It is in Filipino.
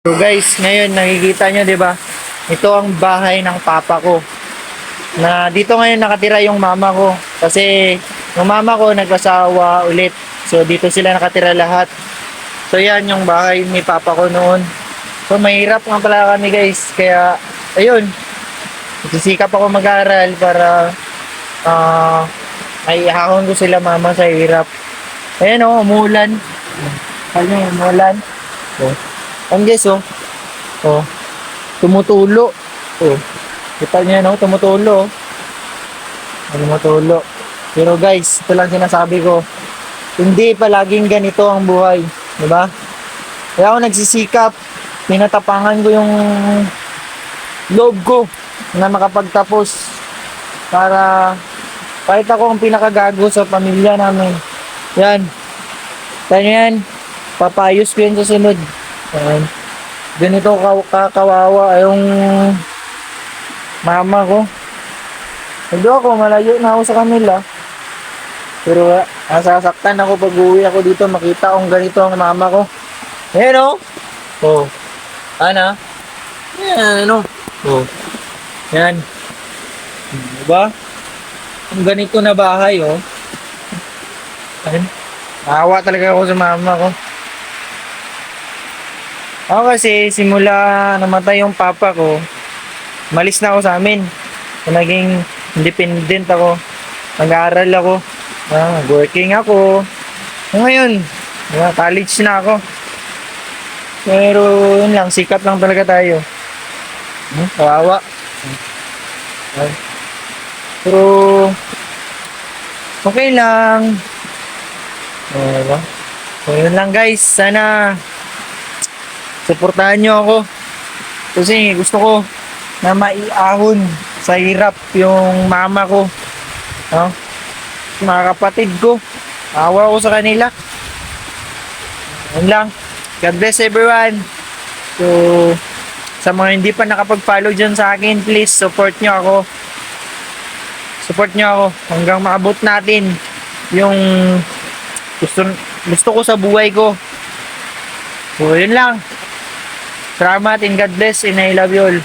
So guys, ngayon nakikita nyo 'di ba? Ito ang bahay ng papa ko. Na dito ngayon nakatira yung mama ko kasi yung mama ko nag-asawa ulit. So dito sila nakatira lahat. So yan yung bahay ni papa ko noon. So mahirap nga pala kami guys, kaya ayun. Nagsisikap ako mag-aral para ay ahon ko sila mama sa hirap. Ayan oh, umulan. Ayun yung umulan. Oh. Ang guys oh. Oh. Tumutulo. Oh. Kita niyo no, tumutulo. Tumutulo. Pero guys, ito lang sinasabi ko. Hindi palaging ganito ang buhay, 'di ba? Kaya ako nagsisikap, tinatapangan ko yung loob ko na makapagtapos para kahit ako ang pinakagago sa pamilya namin. Yan. Kaya yan, papayos ko yan sa sunod. Yan. Ganito kawawa yung mama ko. Hindi ako, malayo na ako sa kanila. Pero nasasaktan ako pag uwi ako dito, makita kong ganito ang mama ko. Ayan o. Oh. Ana. Ayan o. Oh. Yan. Diba? Ang ganito na bahay oh. Ayan. Naawa talaga ako sa mama ko. Ako kasi simula namatay yung papa ko, malis na ako sa amin. Naging independent ako. Nag-aaral ako. Working ako. Ngayon, college na ako. Pero yun lang, sikap lang talaga tayo. Kawawa. Pero okay lang. Diba? So yun lang guys, sana suportahan nyo ako. Kasi gusto ko na maiahon sa hirap yung mama ko. No? Mga kapatid ko. Awa ko sa kanila. Yun lang. God bless everyone. So, sa mga hindi pa nakapag-follow dyan sa akin, please support nyo ako. Support nyo ako hanggang maabot natin yung gusto ko sa buhay ko. So, yun lang. Salamat and God bless and I love you all.